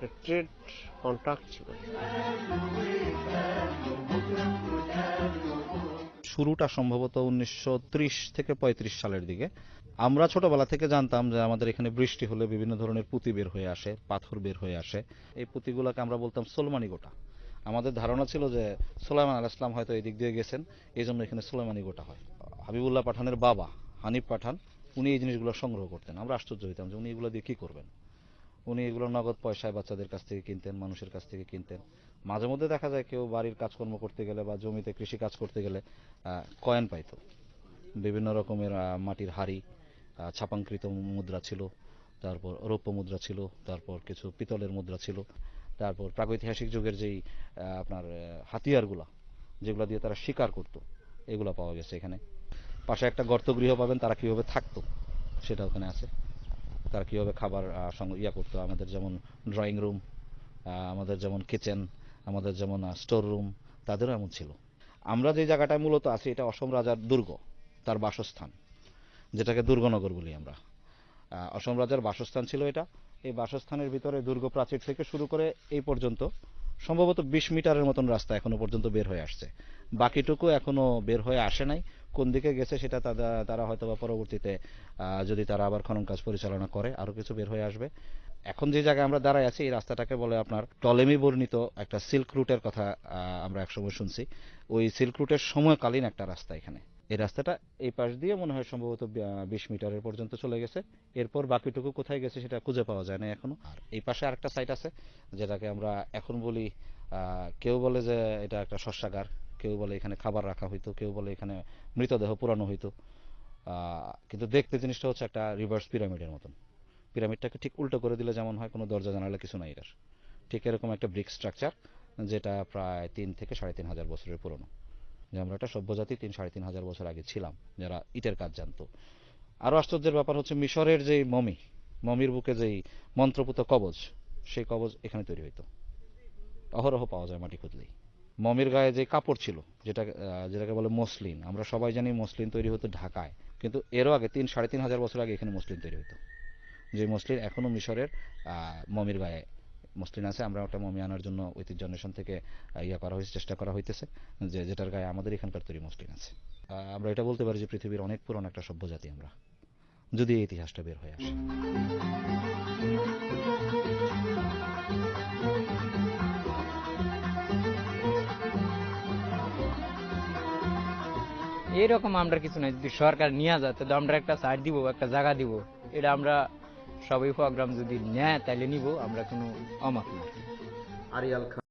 একটা trade contract ছিল। শুরুটা সম্ভবত 1930 থেকে 35 সালের দিকে। আমরা ছোটবেলা থেকে জানতাম যে আমাদের এখানে বৃষ্টি হলে বিভিন্ন ধরনের পুঁতি বের হয়ে আসে, পাথর বের হয়ে আসে। এই পুঁতিগুলোকে আমরা বলতাম সোলমানি গোটা। আমাদের ধারণা ছিল যে সুলাইমান আলাইহিস সালাম হয়তো এই দিক দিয়ে গেছেন, এই জন্য এখানে সুলাইমানি গোটা হয়। হাবিবুল্লাহ পাঠানের বাবা হানিফ পাঠান উনি এই জিনিসগুলো সংগ্রহ করতেন। আমরা আশ্চর্য হইতাম যে উনি এগুলো দিয়ে কি করবেন। উনি এগুলো নগদ পয়সায় বাচ্চাদের কাছ থেকে কিনতেন, মানুষের কাছ থেকে কিনতেন। মাঝে মধ্যে দেখা যায় কেউ বাড়ির কাজকর্ম করতে গেলে বা জমিতে কৃষি কাজ করতে গেলে কয়েন পাইতো। বিভিন্ন রকমের মাটির হাড়ি, ছাপাঙ্কৃত মুদ্রা ছিল, তারপর রৌপ্য মুদ্রা ছিল, তারপর কিছু পিতলের মুদ্রা ছিল, তারপর প্রাগৈতিহাসিক যুগের যেই আপনার হাতিয়ারগুলা যেগুলো দিয়ে তারা শিকার করত এগুলো পাওয়া গেছে এখানে। পাশে একটা গর্তগৃহ পাবেন, তারা কিভাবে থাকতো সেটা ওখানে আছে। তারা কিভাবে খাবার করতো, আমাদের যেমন ড্রয়িং রুম, আমাদের যেমন কিচেন, আমাদের যেমন স্টোর রুম, তাদেরও এমন ছিল। আমরা যে জায়গাটায় মূলত আছি এটা অসম রাজার দুর্গ, তার বাসস্থান, যেটাকে দুর্গনগর বলি আমরা। অসম রাজার বাসস্থান ছিল এটা। এই বাসস্থানের ভিতরে দুর্গ প্রাচীর থেকে শুরু করে এই পর্যন্ত সম্ভবত 20 মিটারের মতন রাস্তা এখনো পর্যন্ত বের হয়ে আসছে। বাকিটুকু এখনো বের হয়ে আসে নাই। কোন দিকে গেছে সেটা তারা হয়তো বা পরবর্তীতে যদি তারা আবার খনন কাজ পরিচালনা করে আরো কিছু বের হয়ে আসবে। এখন যে জায়গায় আমরা দাঁড়ায় আছি এই রাস্তাটাকে বলে আপনার টলেমি বর্ণিত একটা সিল্ক রুটের কথা আমরা একসময় শুনছি। ওই সিল্ক রুটের সময়কালীন একটা রাস্তা এখানে। এই রাস্তাটা এই পাশ দিয়ে মনে হয় সম্ভবত 20 মিটারের পর্যন্ত চলে গেছে। এরপর বাকিটুকু কোথায় গেছে সেটা খুঁজে পাওয়া যায় না এখনো। আর এই পাশে আরেকটা সাইট আছে যেটাকে আমরা এখন বলি, কেউ বলে যে এটা একটা শস্যাগার, কেউ বলে এখানে খাবার রাখা হইতো, কেউ বলে এখানে মৃতদেহ পুরানো হইতো। কিন্তু দেখতে জিনিসটা হচ্ছে একটা রিভার্স পিরামিডের মতন। পিরামিডটাকে ঠিক উল্টো করে দিলে যেমন হয়, কোনো দরজা জানালা কিছু নাই এটার, ঠিক এরকম একটা ব্রিক স্ট্রাকচার যেটা প্রায় 3 থেকে 3,500 বছরের পুরনো। যে আমরা একটা সভ্যজাতি 3-3,500 বছর আগে ছিলাম যারা ইটের কাজ জানতো। আরো আশ্চর্যের ব্যাপার হচ্ছে মিশরের যেই মমির বুকে যেই মন্ত্রপুত কবজ, সেই কবজ এখানে তৈরি হইতো। অহরহ পাওয়া যায় মাটি খুঁজলেই। মমির গায়ে যে কাপড় ছিল যেটাকে বলে মসলিন, আমরা সবাই জানি মসলিন তৈরি হতো ঢাকায়, কিন্তু এরও আগে 3-3,500 বছর আগে এখানে মসলিন তৈরি হতো। যে মসলিন এখনো মিশরের মমির গায়ে মসলিন আছে। আমরা ওটা মমি আনার জন্য ঐতিহ্য অন্বেষণ থেকে চেষ্টা করা হইতেছে, যেটার গায়ে আমাদের এখানকার তৈরি মসলিন আছে। আমরা এটা বলতে পারি যে পৃথিবীর অনেক পুরনো একটা সভ্য জাতি আমরা, যদি এই ইতিহাসটা বের হয়ে আসে। এইরকম আমরা কিছু নাই, যদি সরকার নিয়ে যায় তাহলে আমরা একটা সাইড দিব, একটা জায়গা দিব। এটা আমরা সবাই প্রোগ্রাম যদি নেয় তাহলে নিব, আমরা কোনো অমত না। আরিয়াল খান।